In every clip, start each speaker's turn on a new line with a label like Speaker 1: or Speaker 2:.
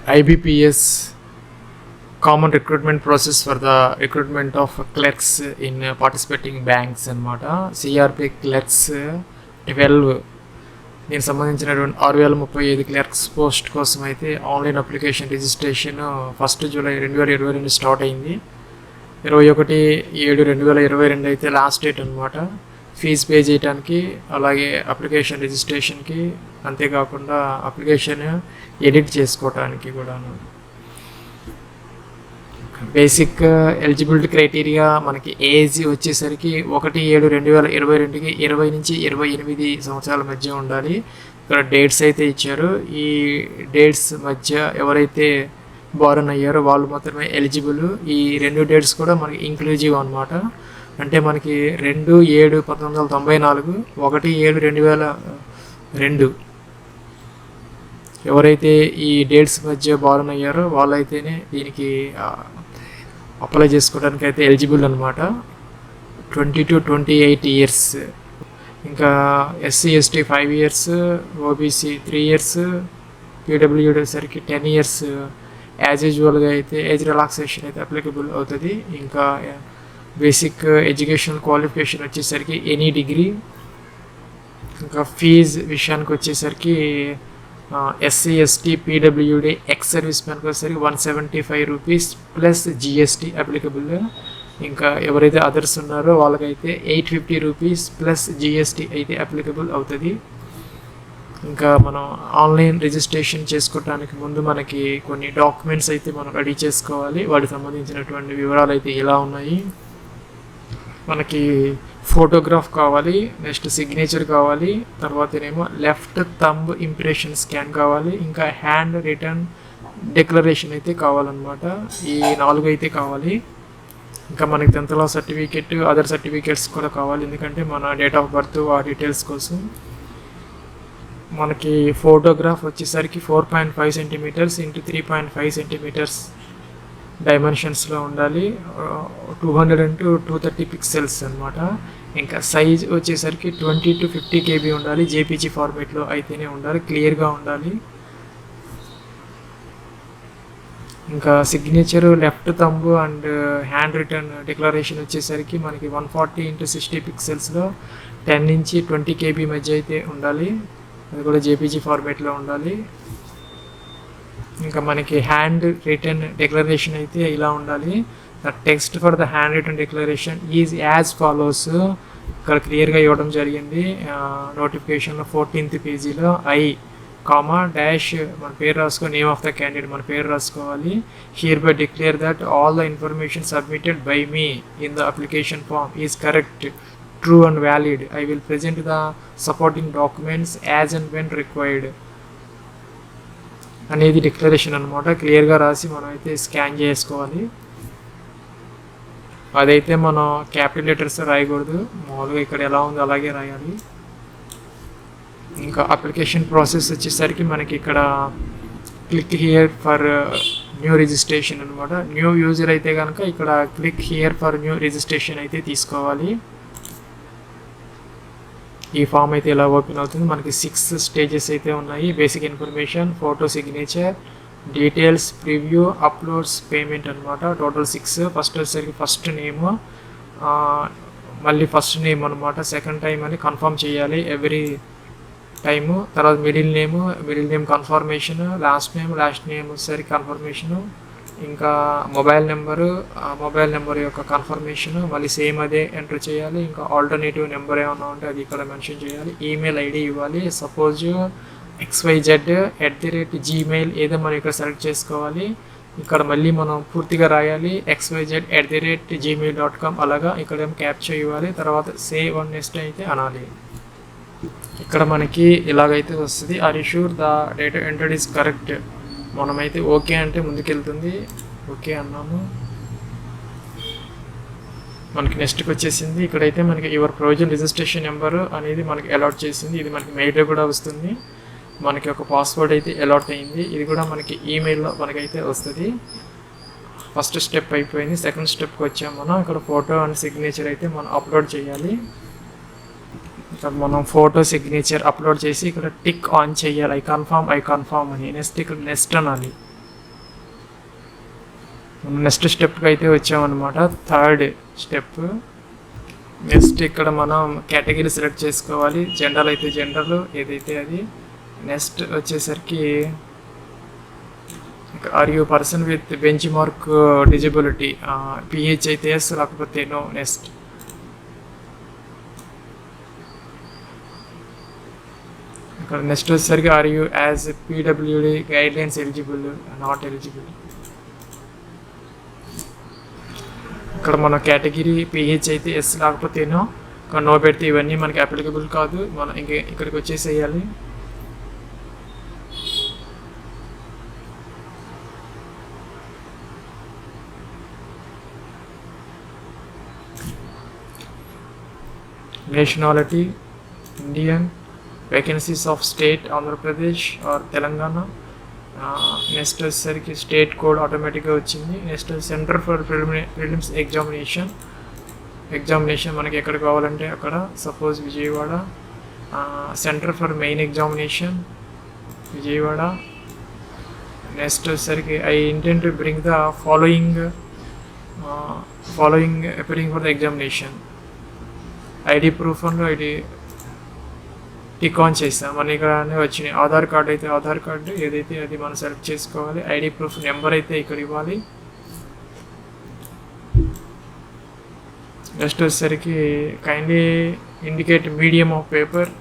Speaker 1: IBPS common recruitment process for the recruitment of clerks in participating banks అనమాట. CRP clerks 12 దీనికి సంబంధించినటువంటి 6035 clerks post కోసం అయితే online application registration 1 July 2022 start అయింది. 21/7/2022 అయితే లాస్ట్ డేట్ అనమాట. ఫీజు పే చేయడానికి, అలాగే అప్లికేషన్ రిజిస్ట్రేషన్కి, అంతేకాకుండా అప్లికేషన్ ఎడిట్ చేసుకోవడానికి కూడాను. బేసిక్ ఎలిజిబిలిటీ క్రైటీరియా మనకి ఏజ్ వచ్చేసరికి 1/7/2022కి 20 నుంచి 28 సంవత్సరాల మధ్య ఉండాలి. ఇక్కడ డేట్స్ అయితే ఇచ్చారు. ఈ డేట్స్ మధ్య ఎవరైతే బారన్ అయ్యారో వాళ్ళు మాత్రమే ఎలిజిబుల్. ఈ 2 డేట్స్ కూడా మనకి ఇంక్లూజివ్ అనమాట. అంటే మనకి 2/7/1994, 1/7/2002 ఎవరైతే ఈ డేట్స్ మధ్య బారన్ అయ్యారో వాళ్ళైతేనే దీనికి అప్లై చేసుకోవడానికి అయితే ఎలిజిబుల్ అనమాట. 20 to 28 ఇయర్స్. ఇంకా SC ST 5 years, OBC 3 years, PWD సరికి 10 ఇయర్స్. యాజ్ యూజువల్గా అయితే ఏజ్ రిలాక్సేషన్ అయితే అప్లికబుల్ అవుతుంది. ఇంకా బేసిక్ ఎడ్యుకేషనల్ క్వాలిఫికేషన్ వచ్చేసరికి ఎనీ డిగ్రీ. ఇంకా ఫీజ్ విషయానికి వచ్చేసరికి SC ST PWD ex service మ్యాన్కి వచ్చేసరికి 175 రూపీస్ ప్లస్ GST అప్లికబుల్. ఇంకా ఎవరైతే అదర్స్ ఉన్నారో వాళ్ళకైతే 850 రూపీస్ ప్లస్ GST అయితే అప్లికబుల్ అవుతుంది. ఇంకా మనం ఆన్లైన్ రిజిస్ట్రేషన్ చేసుకోవడానికి ముందు మనకి కొన్ని డాక్యుమెంట్స్ అయితే మనం రెడీ చేసుకోవాలి. వాటికి సంబంధించినటువంటి వివరాలు అయితే ఇలా ఉన్నాయి. మనకి ఫోటోగ్రాఫ్ కావాలి, నెక్స్ట్ సిగ్నేచర్ కావాలి, తర్వాతనేమో లెఫ్ట్ థంబ్ ఇంప్రెషన్ స్కాన్ కావాలి, ఇంకా హ్యాండ్ రిటర్న్ డిక్లరేషన్ అయితే కావాలన్నమాట. ఈ 4 అయితే కావాలి. ఇంకా మనకి 10th class certificate, other certificates కూడా కావాలి, ఎందుకంటే మన డేట్ ఆఫ్ బర్త్ ఆ డీటెయిల్స్ కోసం. మనకి ఫోటోగ్రాఫ్ వచ్చేసరికి 4.5 సెంటీమీటర్స్ ఇంటూ 3.5 సెంటీమీటర్స్ డైమెన్షన్స్లో ఉండాలి. 200 into 230 పిక్సెల్స్ అనమాట. ఇంకా సైజ్ వచ్చేసరికి 20 to 50 KB ఉండాలి. JPG ఫార్మేట్లో అయితేనే ఉండాలి, క్లియర్గా ఉండాలి. ఇంకా signature, left thumb and hand written declaration వచ్చేసరికి మనకి 140 into 60 పిక్సెల్స్లో 10 నుంచి 20 KB మధ్య అయితే ఉండాలి. అది కూడా JPG ఫార్మేట్లో ఉండాలి. ఇంకా మనకి హ్యాండ్ రిటర్న్ డిక్లరేషన్ అయితే ఇలా ఉండాలి. The text for the hand written declaration is as follows. ఇక్కడ క్లియర్గా ఇవ్వడం జరిగింది నోటిఫికేషన్లో 14th పేజీలో. డాష్ మన పేరు రాసుకో, నేమ్ ఆఫ్ ద క్యాండిడేట్ మన పేరు రాసుకోవాలి. Hereby declare that all the information submitted by me in the application form is correct, true and valid. I will present the supporting documents as and when required అనేది declaration అనమాట. క్లియర్గా రాసి మనం అయితే scan చేసుకోవాలి. అదైతే మనం capital letters రాయకూడదు, మామూలుగా ఇక్కడ ఎలా ఉందో అలాగే రాయాలి. ఇంకా అప్లికేషన్ ప్రాసెస్ వచ్చేసరికి మనకి ఇక్కడ click here for new registration అనమాట. న్యూ యూజర్ అయితే కనుక ఇక్కడ click here for new registration అయితే తీసుకోవాలి. ఈ ఫామ్ అయితే ఇలా ఓపెన్ అవుతుంది. మనకి 6 స్టేజెస్ అయితే ఉన్నాయి. Basic information, photo, signature, details, preview, uploads, payment అనమాట. టోటల్ 6. ఫస్ట్ వచ్చేసరికి ఫస్ట్ నేమ్, మళ్ళీ ఫస్ట్ నేమ్ అనమాట. సెకండ్ టైం అని కన్ఫర్మ్ చేయాలి ఎవ్రీ టైము. తర్వాత middle name confirmation, last name వచ్చేసరికి కన్ఫర్మేషను. ఇంకా మొబైల్ నెంబర్ యొక్క కన్ఫర్మేషన్ మళ్ళీ సేమ్ అదే ఎంటర్ చేయాలి. ఇంకా ఆల్టర్నేటివ్ నెంబర్ ఏమన్నా ఉంటే అది ఇక్కడ మెన్షన్ చేయాలి. ఈమెయిల్ ఐడి ఇవ్వాలి. సపోజ్ XYZ@gmail ఏదో మనం ఇక్కడ సెలెక్ట్ చేసుకోవాలి. ఇక్కడ మళ్ళీ మనం పూర్తిగా రాయాలి XYZ@gmail.com. అలాగా ఇక్కడ ఏమో క్యాప్చర్ ఇవ్వాలి. తర్వాత సేవ్ అండ్ నెక్స్ట్ అయితే అనాలి. ఇక్కడ మనకి ఇలాగైతే వస్తుంది. Are you sure the data entered is correct. మనమైతే ఓకే అంటే ముందుకెళ్తుంది. ఓకే అన్నాము. మనకి నెక్స్ట్కి వచ్చేసింది. ఇక్కడైతే మనకి యువర్ ప్రొవిజన్ రిజిస్ట్రేషన్ నెంబర్ అనేది మనకి అలాట్ చేసింది. ఇది మనకి మెయిల్లో కూడా వస్తుంది. మనకి ఒక పాస్వర్డ్ అయితే అలాట్ అయింది. ఇది కూడా మనకి ఈమెయిల్లో మనకైతే వస్తుంది. ఫస్ట్ స్టెప్ అయిపోయింది. సెకండ్ స్టెప్కి వచ్చాము మనం. ఇక్కడ ఫోటో అండ్ సిగ్నేచర్ అయితే మనం అప్లోడ్ చేయాలి. ఇక్కడ మనం ఫోటో సిగ్నేచర్ అప్లోడ్ చేసి ఇక్కడ టిక్ ఆన్ చేయాలి. ఐ కన్ఫర్మ్ అని. నెక్స్ట్ ఇక్కడ నెక్స్ట్ అనాలి. నెక్స్ట్ స్టెప్కి అయితే వచ్చామన్నమాట. Third step. నెక్స్ట్ ఇక్కడ మనం కేటగిరీ సెలెక్ట్ చేసుకోవాలి. జనరల్ అయితే జనరల్, ఏదైతే అది. నెక్స్ట్ వచ్చేసరికి are you person with benchmark disability, PH అయితే ఎస్, లేకపోతే నో. నెక్స్ట్ ఇక్కడ నెక్స్ట్ వచ్చేసరికి are you as PWD guidelines eligible, not eligible. ఇక్కడ మన కేటగిరీ పిహెచ్ అయితే ఎస్, లేకపోతే నో. ఇక్కడ నో పెడితే ఇవన్నీ మనకి అప్లికబుల్ కాదు, మనం ఇక్కడికి వచ్చేసేయాలి. Nationality Indian. Vacancies of state Andhra Pradesh or Telangana. Next వచ్చేసరికి స్టేట్ కోడ్ ఆటోమేటిక్గా వచ్చింది. Next centre for prelims examination మనకి ఎక్కడ కావాలంటే అక్కడ. Suppose Vijayawada. Centre for main examination Vijayawada. Next వచ్చేసరికి I intent to bring the following appearing for the examination. ID proof and ID tick on చేస్తాం. మన ఇక్కడనే వచ్చినాయి. ఆధార్ కార్డు అయితే ఆధార్ కార్డు, ఏదైతే అది మనం సెలెక్ట్ చేసుకోవాలి. ఐడి ప్రూఫ్ నెంబర్ అయితే ఇక్కడ ఇవ్వాలి. నెక్స్ట్ వచ్చేసరికి kindly indicate medium of paper,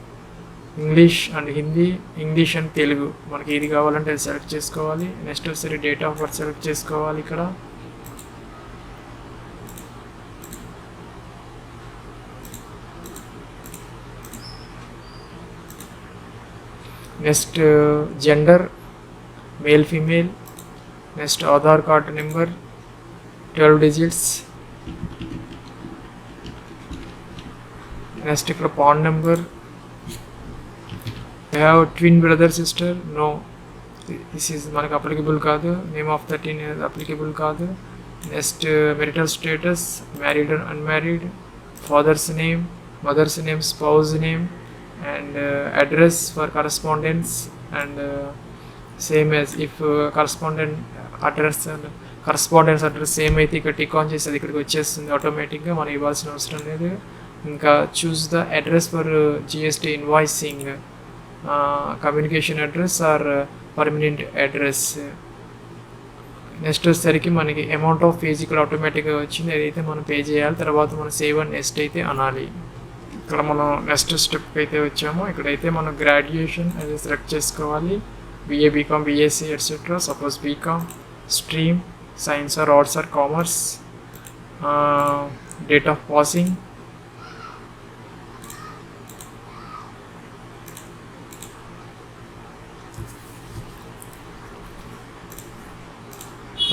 Speaker 1: English and Hindi, English and Telugu. మనకి ఇది కావాలంటే అది సెలెక్ట్ చేసుకోవాలి. నెక్స్ట్ వచ్చేసరికి డేట్ ఆఫ్ బర్త్ సెలెక్ట్ చేసుకోవాలి ఇక్కడ. Next gender male female. Next Aadhaar card number 12 digits. Next ఇక్కడ PAN number. Have twin brother sister, no, this is మనకు అప్లికబుల్ కాదు. Name of the twin applicable కాదు. Next marital status married and unmarried. Father's name, mother's name, spouse name, and address for correspondence, and same as if correspondence address same అయితే ఇక్కడ tick on చేసేది ఇక్కడికి వచ్చేస్తుంది ఆటోమేటిక్గా, మనం ఇవ్వాల్సిన అవసరం లేదు. ఇంకా choose the address for GST invoicing, communication address or permanent address. Next వచ్చేసరికి మనకి అమౌంట్ ఆఫ్ ఫీజు ఇక్కడ ఆటోమేటిక్గా వచ్చింది, అదైతే మనం పే చేయాలి. తర్వాత మనం సేవ్ అండ్ నెక్స్ట్ అయితే అనాలి. ఇక్కడ మనం నెక్స్ట్ స్టెప్కి అయితే వచ్చాము. ఇక్కడైతే మనం గ్రాడ్యుయేషన్ అది సెలెక్ట్ చేసుకోవాలి. BA, BCom, BSc etcetera. Suppose BCom. Stream science or arts or commerce. Date of passing.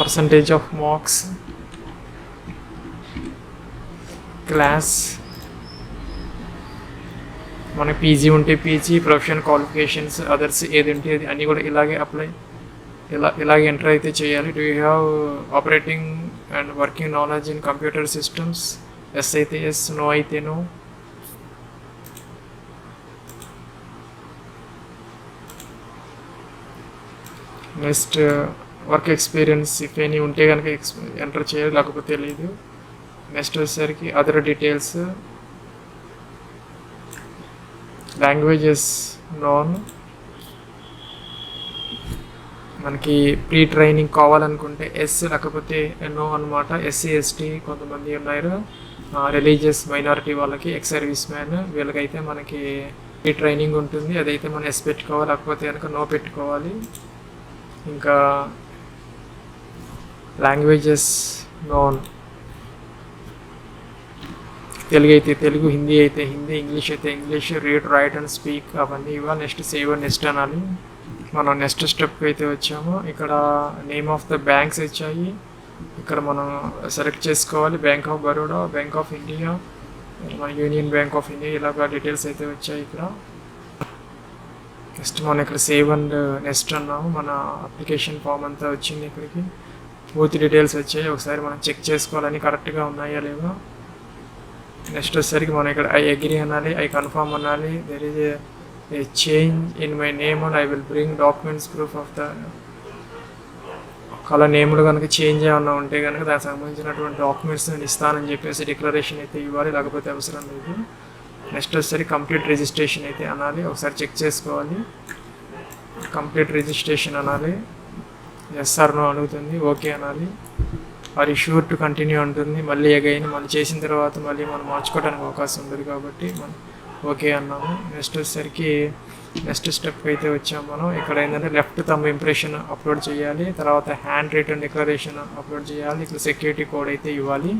Speaker 1: Percentage of marks. Class. మనకి పీజీ ఉంటే పీజీ, ప్రొఫెషనల్ క్వాలిఫికేషన్స్, అదర్స్ ఏది ఉంటే అది అన్నీ కూడా ఇలాగే ఇలాగే ఎంటర్ అయితే చేయాలి. Do you have operating and working knowledge in computer systems. Yes అయితే ఎస్, నో అయితే no. Next work experience if any ఉంటే కనుక ఎంటర్ చేయాలి, లేకపోతే లేదు. నెక్స్ట్ వచ్చేసరికి అదర్ డీటెయిల్స్. Languages known. మనకి ప్రీ ట్రైనింగ్ కావాలనుకుంటే ఎస్, లేకపోతే నో అనమాట. ఎస్సీ ఎస్టీ కొంతమంది ఉన్నారు, రిలీజియస్ మైనారిటీ వాళ్ళకి, ఎక్స్ సర్వీస్ మ్యాన్ వీళ్ళకైతే మనకి ప్రీ ట్రైనింగ్ ఉంటుంది, అదైతే మనం ఎస్ పెట్టుకోవాలి, లేకపోతే కనుక నో పెట్టుకోవాలి. ఇంకా లాంగ్వేజెస్ నాన్. తెలుగు అయితే తెలుగు, హిందీ అయితే హిందీ, ఇంగ్లీష్ అయితే English, read write and speak అవన్నీ ఇవ్వాలి. నెక్స్ట్ సేవ్ అండ్ నెక్స్ట్ అనాలి. మనం నెక్స్ట్ స్టెప్కి అయితే వచ్చాము. ఇక్కడ నేమ్ ఆఫ్ ద బ్యాంక్స్ వచ్చాయి, ఇక్కడ మనం సెలెక్ట్ చేసుకోవాలి. Bank of Baroda, bank of India, union bank of India, ఇలాగ డీటెయిల్స్ అయితే వచ్చాయి ఇక్కడ. నెక్స్ట్ మనం ఇక్కడ సేవ్ అండ్ నెక్స్ట్ అన్నాము. మన అప్లికేషన్ ఫామ్ అంతా వచ్చింది ఇక్కడికి, పూర్తి డీటెయిల్స్ వచ్చాయి. ఒకసారి మనం చెక్ చేసుకోవాలని కరెక్ట్గా ఉన్నాయా లేవా. నెక్స్ట్ వచ్చేసరికి మనం ఇక్కడ ఐ అగ్రీ అనాలి, ఐ కన్ఫర్మ్ అనాలి. There is a change in my name and I will bring documents proof of the. ఒక అలా నేమ్లు కనుక చేంజ్ ఏమన్నా ఉంటే కనుక దానికి సంబంధించినటువంటి డాక్యుమెంట్స్ నేను ఇస్తానని చెప్పేసి డిక్లరేషన్ అయితే ఇవ్వాలి, లేకపోతే అవసరం లేదు. నెక్స్ట్ వచ్చేసరికి కంప్లీట్ రిజిస్ట్రేషన్ అయితే అనాలి, ఒకసారి చెక్ చేసుకోవాలి. కంప్లీట్ రిజిస్ట్రేషన్ అనాలి, ఎస్ ఆర్ నో అడుగుతుంది, ఓకే అనాలి. Are you sure to continue ఉంటుంది. మళ్ళీ అగైన్ మనం చేసిన తర్వాత మళ్ళీ మనం మార్చుకోవడానికి అవకాశం ఉంటుంది కాబట్టి మనం ఓకే అన్నాము. నెక్స్ట్ వచ్చేసరికి నెక్స్ట్ స్టెప్ అయితే వచ్చాము మనం. ఇక్కడ ఏంటంటే లెఫ్ట్ థంబ్ ఇంప్రెషన్ అప్లోడ్ చేయాలి, తర్వాత హ్యాండ్ రిటర్న్ డిక్లరేషన్ అప్లోడ్ చేయాలి, ఇక్కడ సెక్యూరిటీ కోడ్ అయితే ఇవ్వాలి.